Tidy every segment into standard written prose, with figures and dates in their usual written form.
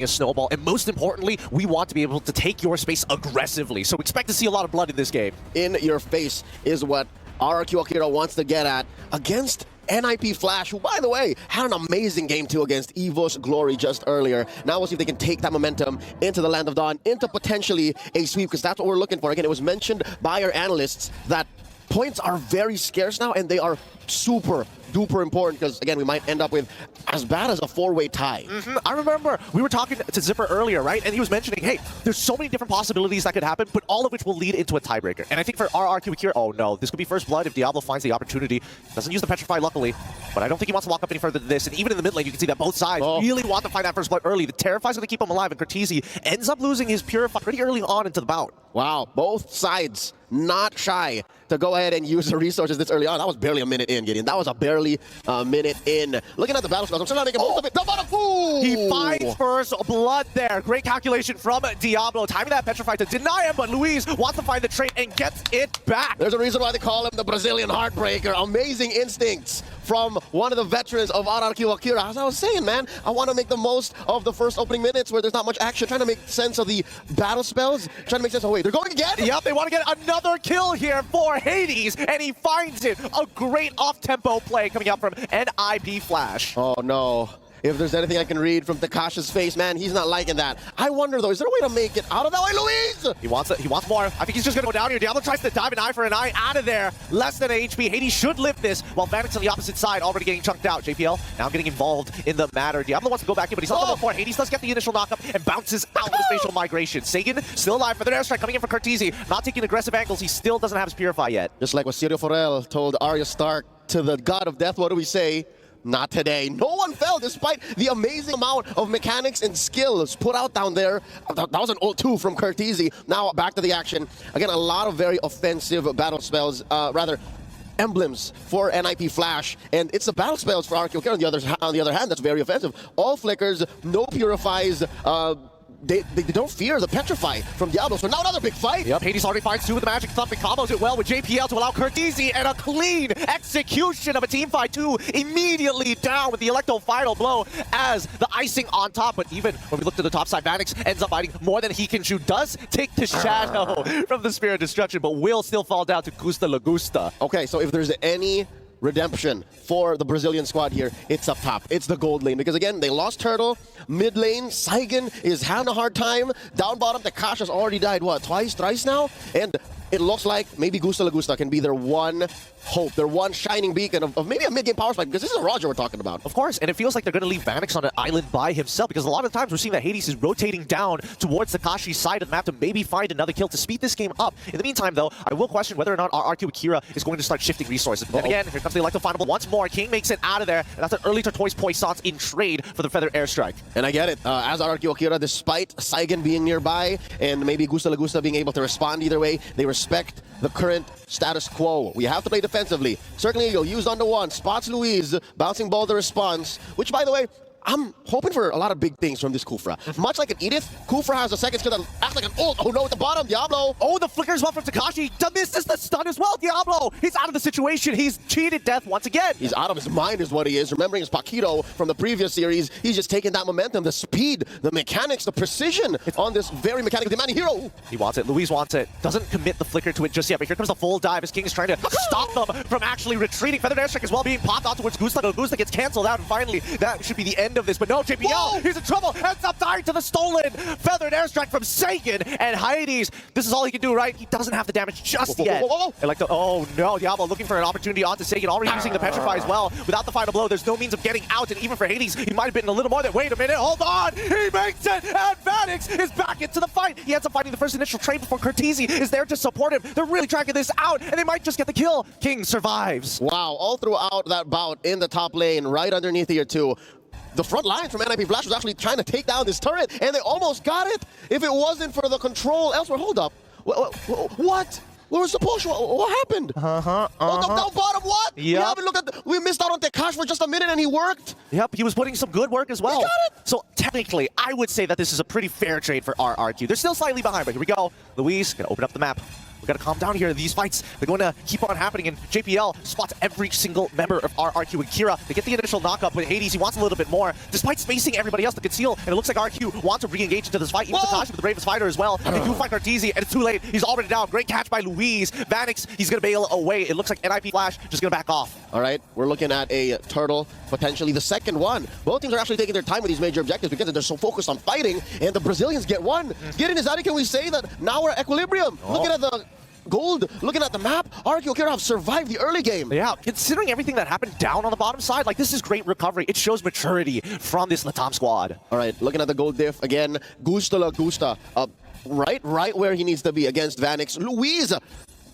a snowball, and most importantly, we want to be able to take your space aggressively. So expect to see a lot of blood in this game. In your face is what RRQ Akira wants to get at against NIP Flash, who, by the way, had an amazing game 2 against EVO's Glory just earlier. Now we'll see if they can take that momentum into the Land of Dawn, into potentially a sweep, because that's what we're looking for. Again, it was mentioned by our analysts that points are very scarce now, and they are super duper important, because again, we might end up with as bad as a 4-way tie. I remember we were talking to Zipper earlier, right? And he was mentioning, hey, there's so many different possibilities that could happen, but all of which will lead into a tiebreaker. And I think for RRQ Akira, oh no, this could be first blood if Diablo finds the opportunity. Doesn't use the Petrify, luckily, but I don't think he wants to walk up any further than this. And even in the mid lane, you can see that both sides really want to find that first blood early. The Terrify's going to keep him alive, and Cortese ends up losing his Purify pretty early on into the bout. Wow, both sides not shy to go ahead and use the resources this early on. That was barely a minute in, Gideon. That was a barely minute in. Looking at the battle spells, I'm trying to make a most of it. He finds first blood there. Great calculation from Diablo. Timing that Petrify to deny him, but Luis wants to find the trait and gets it back. There's a reason why they call him the Brazilian Heartbreaker. Amazing instincts from one of the veterans of RRQ Akira. As I was saying, man, I want to make the most of the first opening minutes where there's not much action, trying to make sense of the battle spells, trying to make sense of, wait, they're going again? Yep, they want to get another kill here for Hades, and he finds it. A great off-tempo play coming out from NIP Flash. Oh, no. If there's anything I can read from Takashi's face, man, he's not liking that. I wonder, though, is there a way to make it out of that way, Luis? He wants more. I think he's just going to go down here. Diablo tries to dive an eye for an eye out of there. Less than an HP. Hades should lift this, while Vanix on the opposite side already getting chunked out. JPL now getting involved in the matter. Diablo wants to go back in, but he's on level 4. Hades does get the initial knockup and bounces out with spatial migration. Sagan still alive for the airstrike coming in for Cortese. Not taking aggressive angles. He still doesn't have his Purify yet. Just like what Sirio Forel told Arya Stark to the God of Death, what do we say? Not today. No one fell despite the amazing amount of mechanics and skills put out down there. That was an ult 2 from Cortese. Now back to the action. Again, a lot of very offensive battle spells, emblems for NIP Flash, and it's the battle spells for RRQ Akira on the other hand that's very offensive. All flickers, no purifies, they don't fear the Petrify from Diablo, so now another big fight. Yep, Hades already finds 2 with the Magic Thump and combos it well with JPL to allow Cortese, and a clean execution of a team fight 2 immediately down with the Electro final blow as the icing on top. But even when we look to the top side, Vanix ends up fighting more than he can chew, does take the shadow from the Spear of Destruction, but will still fall down to Gusta Lagusta. Okay, so if there's any redemption for the Brazilian squad here, it's up top. It's the gold lane, because again, they lost Turtle. Mid lane, Saigon is having a hard time. Down bottom, Takashi's already died, what, twice, thrice now? And it looks like maybe Gusta Lagusta can be their one hope, their one shining beacon of maybe a mid-game power spike, because this is a Roger we're talking about. Of course, and it feels like they're going to leave Vanix on an island by himself, because a lot of times we're seeing that Hades is rotating down towards Takashi's side of the map to maybe find another kill to speed this game up. In the meantime, though, I will question whether or not RRQ Akira is going to start shifting resources. But then again, here comes the Electro Finable once more. King makes it out of there, and that's an early Tortoise Poissons in trade for the Feather Airstrike. And I get it. As RRQ Akira, despite Saigon being nearby and maybe Gusta Lagusta being able to respond either way, they respect the current status quo. We have to play defensively. Certainly, you'll use on the one. Spots Luis, bouncing ball the response, which, by the way, I'm hoping for a lot of big things from this Kufra. Much like an Edith, Kufra has a second skill that acts like an ult. Oh no, at the bottom, Diablo. Oh, the flicker as well from Takashi. Misses the stun as well, Diablo. He's out of the situation. He's cheated death once again. He's out of his mind is what he is. Remembering his Paquito from the previous series, he's just taking that momentum, the speed, the mechanics, the precision on this very mechanically demanding hero. He wants it. Luis wants it. Doesn't commit the flicker to it just yet, but here comes the full dive as King is trying to stop them from actually retreating. Feathered Airstrike as well being popped out towards Gusta. Gusta gets canceled out, and finally, that should be the end of this. But no, JPL, he's in trouble. Ends up dying to the stolen Feathered Airstrike from Sagan, and Hades, this is all he can do, right? He doesn't have the damage just yet. Oh no, Diablo looking for an opportunity onto Sagan, already using the Petrify as well. Without the final blow, there's no means of getting out, and even for Hades, he might have been a little more than, wait a minute, hold on! He makes it, and Vanix is back into the fight. He ends up fighting the first initial trade before Cortese is there to support him. They're really tracking this out, and they might just get the kill. King survives. Wow, all throughout that bout in the top lane, right underneath here too. The front line from NIP Flash was actually trying to take down this turret, and they almost got it. If it wasn't for the control elsewhere, hold up. What? Where was the push? What happened? Down bottom, what? Yep. We missed out on Tekash for just a minute, and he worked. Yep, he was putting some good work as well. He got it. So technically, I would say that this is a pretty fair trade for RRQ. They're still slightly behind, but here we go. Luis gonna open up the map. We gotta calm down here. These fights, they're going to keep on happening, and JPL spots every single member of RRQ Akira. They get the initial knockup with Hades. He wants a little bit more, despite spacing everybody else to conceal, and it looks like RRQ wants to re-engage into this fight. Even Takashi with the bravest fighter as well. They do fight Cartesi, and it's too late. He's already down. Great catch by Luis. Vanix, he's gonna bail away. It looks like NIP Flash just gonna back off. All right, we're looking at a turtle, potentially the second one. Both teams are actually taking their time with these major objectives because they're so focused on fighting, and the Brazilians get one. Getting this out, can we say that now we're at equilibrium? Looking at the gold, looking at the map, RRQ Akira have survived the early game. Yeah, considering everything that happened down on the bottom side, like, this is great recovery. It shows maturity from this Latam squad. All right, looking at the gold diff again, Gusta La Gusta, right where he needs to be against Vanix. Luis,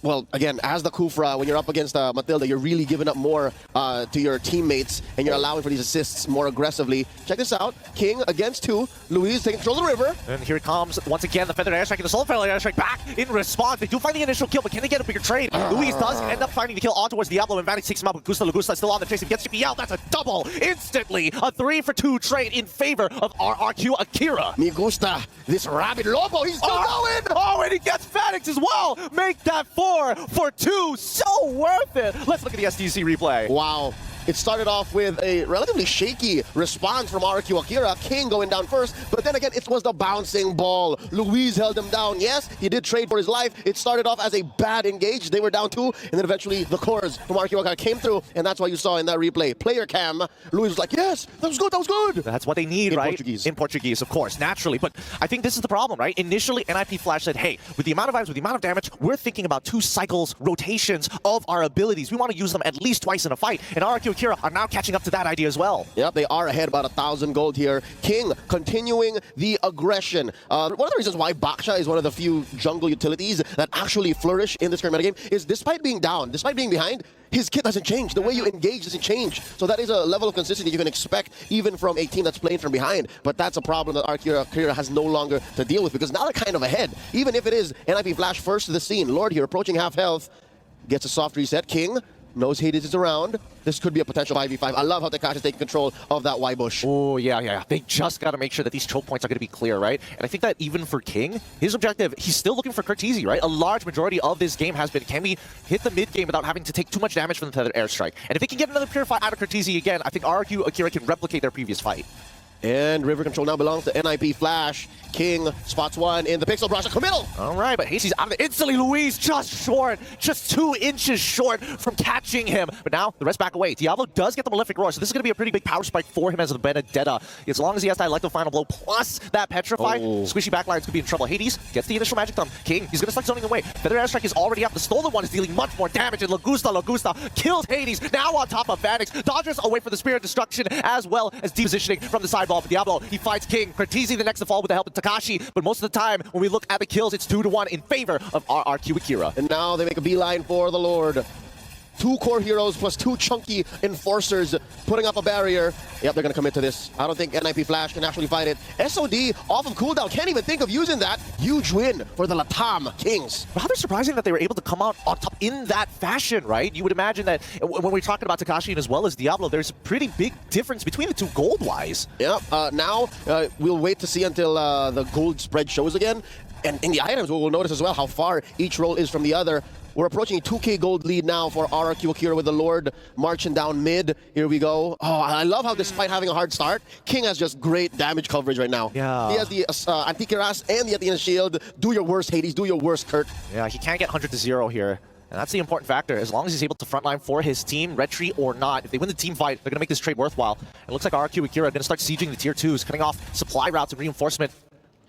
well, again, as the Kufra, when you're up against Matilda, you're really giving up more to your teammates, and you're allowing for these assists more aggressively. Check this out. King against 2. Luis taking control of the river. And here it comes once again, the Feathered Airstrike and the Soul Feathered Airstrike back in response. They do find the initial kill, but can they get a bigger trade? Luis does end up finding the kill on towards Diablo, and Vanix takes him out with Gusta Lagusta still on the chase. He gets JPL. That's a double instantly. A 3-for-2 trade in favor of RRQ Akira. Me gusta this Rabbit Lobo. He's still going. Oh, and he gets Vanix as well. Make that 4-for-2. So worth it. Let's look at the SDC replay. Wow. It started off with a relatively shaky response from RRQ Akira. King going down first, but then again, it was the bouncing ball. Luis held him down. Yes, he did trade for his life. It started off as a bad engage. They were down 2, and then eventually the cores from RRQ Akira came through, and that's why you saw in that replay. Player cam, Luis was like, yes, that was good, that was good. That's what they need, right? Portuguese. In Portuguese, of course, naturally. But I think this is the problem, right? Initially, NIP Flash said, hey, with the amount of items, with the amount of damage, we're thinking about 2 cycles, rotations of our abilities. We want to use them at least twice in a fight, and RRQ Akira are now catching up to that idea as well. Yep, they are ahead about 1,000 gold here. King continuing the aggression. One of the reasons why Baksha is one of the few jungle utilities that actually flourish in this current metagame is despite being down, despite being behind, his kit doesn't change. The way you engage doesn't change. So that is a level of consistency you can expect even from a team that's playing from behind. But that's a problem that RRQ Akira has no longer to deal with because now they're kind of ahead. Even if it is NIP Flash first to the scene. Lord here approaching half health. Gets a soft reset. King knows Hades is around. This could be a potential 5v5. I love how Takashi is taking control of that Y bush. Oh, yeah. They just got to make sure that these choke points are going to be clear, right? And I think that even for King, his objective, he's still looking for Cartesi, right? A large majority of this game has been, can we hit the mid game without having to take too much damage from the Feathered Airstrike? And if they can get another pure fight out of Cartesi again, I think RRQ Akira can replicate their previous fight. And river control now belongs to NIP Flash. King spots one in the pixel brush. Committal! All right, but Hades out of it instantly. Luis just short, just 2 inches short from catching him. But now the rest back away. Diablo does get the Malefic Roar, so this is going to be a pretty big power spike for him as the Benedetta. As long as he has that Electro Final Blow plus that Petrify, squishy backlines could be in trouble. Hades gets the initial Magic Thumb. King, he's going to start zoning away. Feather Airstrike is already up. The stolen one is dealing much more damage, and Lagusta kills Hades. Now on top of Vanix. Dodgers away for the Spirit Destruction, as well as depositioning from the sideball. But Diablo, he fights King. Cartesi the next to fall with the help of Takashi, but most of the time, when we look at the kills, it's 2-1 in favor of RRQ Akira. And now they make a beeline for the Lord. 2 core heroes plus 2 chunky enforcers putting up a barrier. Yep, they're going to commit to this. I don't think NIP Flash can actually fight it. SOD off of cooldown. Can't even think of using that. Huge win for the Latam Kings. Rather surprising that they were able to come out on top in that fashion, right? You would imagine that when we're talking about Takashi and as well as Diablo, there's a pretty big difference between the 2 gold-wise. Yep, now we'll wait to see until the gold spread shows again. And in the items, we'll notice as well how far each role is from the other. We're approaching a 2K gold lead now for RRQ Akira with the Lord marching down mid. Here we go. Oh, I love how despite having a hard start, King has just great damage coverage right now. Yeah. He has the Antikiras and the Athena shield. Do your worst, Hades. Do your worst, Kurt. Yeah, he can't get 100-0 here. And that's the important factor. As long as he's able to frontline for his team, red tree or not, if they win the team fight, they're going to make this trade worthwhile. It looks like RRQ Akira are going to start sieging the tier 2s, cutting off supply routes and reinforcement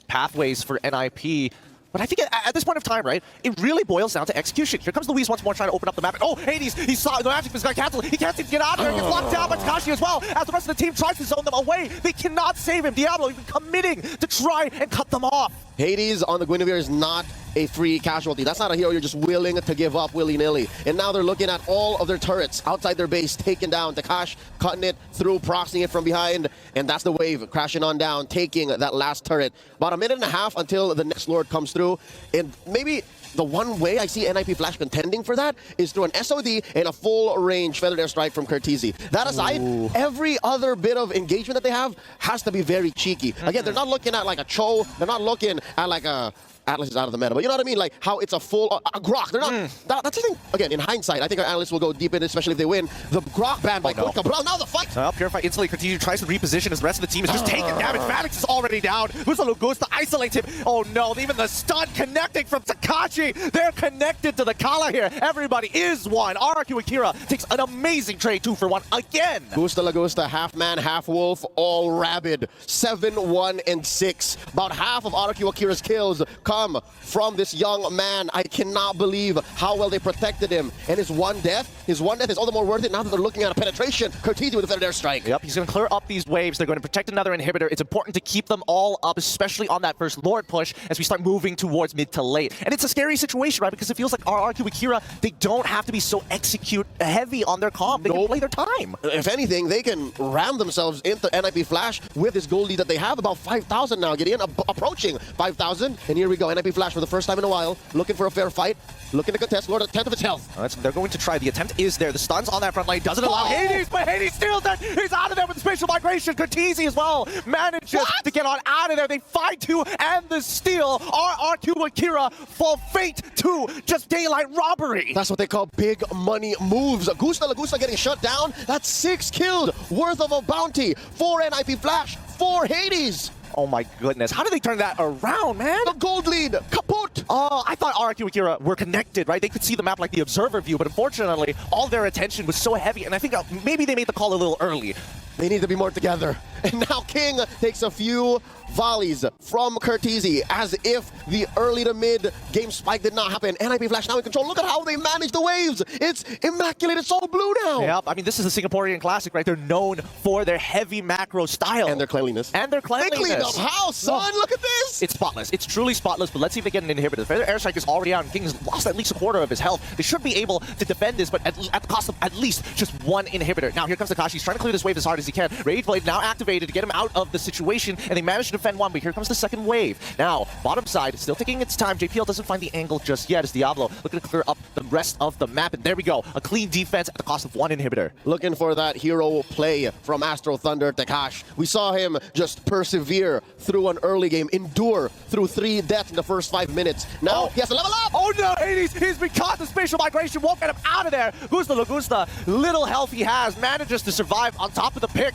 pathways for NIP. But I think at this point of time, right, it really boils down to execution. Here comes Luis once more trying to open up the map. Oh, Hades, he saw the magic was going to cancel. He can't seem to get out there. He gets locked down by Takashi as well. As the rest of the team tries to zone them away, they cannot save him. Diablo even committing to try and cut them off. Hades on the Guinevere is not a free casualty. That's not a hero you're just willing to give up willy-nilly. And now they're looking at all of their turrets outside their base, taken down. Takashi cutting it through, proxying it from behind, and that's the wave crashing on down, taking that last turret. About a minute and a half until the next Lord comes through, and maybe the one way I see NIP Flash contending for that is through an SOD and a full-range Feathered Airstrike from Cartesi. That aside, every other bit of engagement that they have has to be very cheeky. Again, they're not looking at like a Cho, they're not looking at like a Atlas is out of the meta. But you know what I mean? Like how it's a full Grok. They're not. That's the thing. Again, in hindsight, I think our analysts will go deep in, especially if they win. The Grok ban by Coach Cabral. Now the fight. Purify instantly. Continue tries to reposition as the rest of the team is just taking damage. Maddox is already down. Gustavo goes to isolate him. Oh no, even the stun connecting from Takashi. They're connected to the Kala here. Everybody is one. RRQ Akira takes an amazing trade 2-for-1 again. Gusta Lagusta, half man, half wolf, all rabid. 7-1-6. About half of RRQ Akira's kills come from this young man. I cannot believe how well they protected him. And his one death is all the more worth it now that they're looking at a penetration. Curtizi with a defender airstrike. Yep, he's going to clear up these waves. They're going to protect another inhibitor. It's important to keep them all up, especially on that first Lord push as we start moving towards mid to late. And it's a scary situation, right? Because it feels like RRQ Akira, they don't have to be so execute heavy on their comp. They can play their time. If anything, they can ram themselves into NIP Flash with this gold lead that they have. About 5,000 now, Gideon, approaching 5,000. And here we go, NIP Flash for the first time in a while, looking for a fair fight, looking to contest Lord at 10th of its health. They're going to try. The attempt is there. The stun's on that front lane. Doesn't allow Hades, but Hades steals it. He's out of there with the spatial migration. Curtizi as well manages to get on out of there. They find two and the steal. RRQ Akira fall fate to just daylight robbery. That's what they call big money moves. Gusta Lagusta getting shut down. That's 6 killed worth of a bounty. 4 NIP Flash, 4 Hades. Oh my goodness. How did they turn that around, man? The gold lead, kaput! Oh, I thought RRQ Akira were connected, right? They could see the map like the observer view, but unfortunately, all their attention was so heavy, and I think maybe they made the call a little early. They need to be more together. And now King takes a few volleys from Curtizi as if the early to mid game spike did not happen. NIP Flash now in control. Look at how they manage the waves. It's immaculate. It's all blue now. Yep. I mean, this is a Singaporean classic, right? They're known for their heavy macro style. And their cleanliness. They cleaned up house, son. Look at this. It's spotless. It's truly spotless, but let's see if they get an inhibitor. The Feather Airstrike is already out, and King's lost at least a quarter of his health. They should be able to defend this, but at the cost of at least just one inhibitor. Now, here comes Takashi. He's trying to clear this wave as hard as he can. Rage Blade now activated to get him out of the situation, and they managed to defend one, but here comes the second wave. Now, bottom side, still taking its time. JPL doesn't find the angle just yet as Diablo looking to clear up the rest of the map, and there we go. A clean defense at the cost of one inhibitor. Looking for that hero play from Astro Thunder Takash. We saw him just persevere through an early game, endure through 3 deaths in the first 5 minutes. Now he has to level up! Oh no, Hades! He's been caught. The spatial migration won't get him out of there. Gusta Lagusta, little health he has, manages to survive on top of the pick.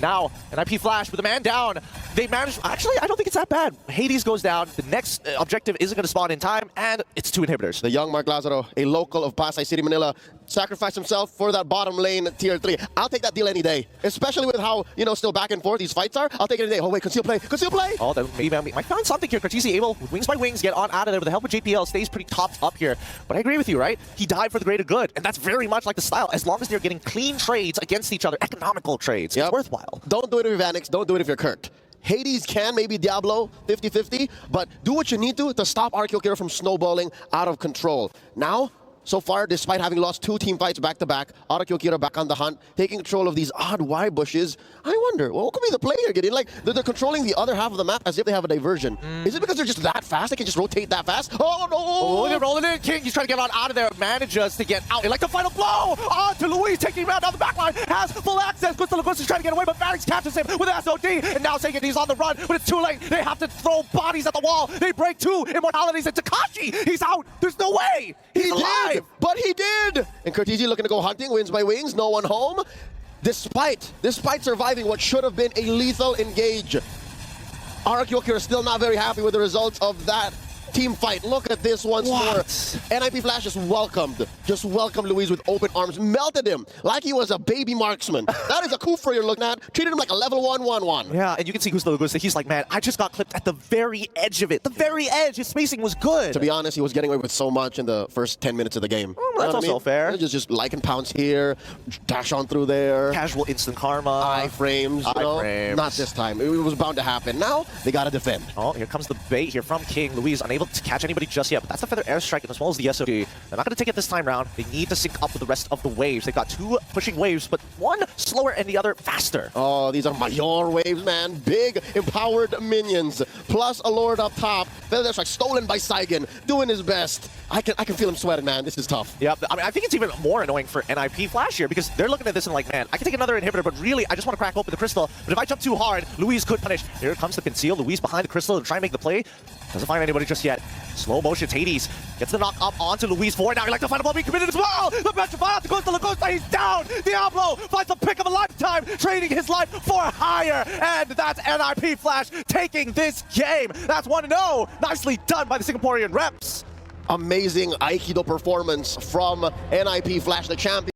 Now, NIP Flash with a man down. They managed. Actually, I don't think it's that bad. Hades goes down. The next objective isn't going to spawn in time, and it's 2 inhibitors. The young Mark Lazaro, a local of Pasay City, Manila, sacrificed himself for that bottom lane tier 3. I'll take that deal any day, especially with how, still back and forth these fights are. I'll take it any day. Oh, wait, conceal play. Conceal play. Oh, that maybe might find something here. Curtizi able, with wings by wings, get on out of there with the help of JPL. Stays pretty topped up here. But I agree with you, right? He died for the greater good, and that's very much like the style. As long as they're getting clean trades against each other, economical trades, it's worthwhile. Don't do it if you're Vanix. Don't do it if you're Kurt. Hades can, maybe Diablo, 50-50, but do what you need to stop RRQ Akira from snowballing out of control. Now, so far, despite having lost 2 team fights back-to-back, RRQ Akira back on the hunt, taking control of these odd Y bushes. I wonder, what could be the play here, Gideon? Like, they're controlling the other half of the map as if they have a diversion. Is it because they're just that fast? They can just rotate that fast? Oh, no! Oh, they're rolling in. King, he's trying to get on out of there. Manages to get out. Like the final blow! On to Luis, taking him out down the back line. Has full access. Gusta Lagusta's trying to get away, but Vanix catches him with SOD. And now saying he's on the run, but it's too late. They have to throw bodies at the wall. They break 2 immortalities, and Takashi, he's out. There's no way. He's alive. But he did! And Curtizi looking to go hunting, wins by wings, no one home. Despite surviving what should have been a lethal engage, RRQ Akira still not very happy with the results of that team fight. Look at this once more. NIP Flash just welcomed Luis with open arms, melted him like he was a baby marksman. That is a Kufra you're looking at. Treated him like a level 1-1-1. Yeah, and you can see Gusta Lagusta. He's like, man, I just got clipped at the very edge of it. The very edge. His spacing was good. To be honest, he was getting away with so much in the first 10 minutes of the game. That's also fair. Just like and pounce here, dash on through there. Casual instant karma. Iframes. Not this time. It was bound to happen. Now, they got to defend. Oh, here comes the bait here from King. Luis unable to catch anybody just yet, but that's the Feather Airstrike as well as the SOD. They're not going to take it this time round. They need to sync up with the rest of the waves. They've got 2 pushing waves, but one slower and the other faster. Oh, these are Major waves, man. Big, empowered minions. Plus a Lord up top. Feather Airstrike stolen by Saigon. Doing his best. I can feel him sweating, man. This is tough. Yeah, I mean, I think it's even more annoying for NIP Flash here because they're looking at this and like, man, I can take another inhibitor, but really, I just want to crack open the crystal. But if I jump too hard, Luis could punish. Here comes the conceal. Luis behind the crystal to try and make the play. Doesn't find anybody just yet. Slow motion, Hades gets the knock up onto Luis for it. Now he likes to find a ball being committed as well. The petrify out to Lagosta. He's down. Diablo finds the pick of a lifetime, trading his life for higher. And that's NIP Flash taking this game. That's 1-0. Nicely done by the Singaporean reps. Amazing Aikido performance from NIP Flash, the champion.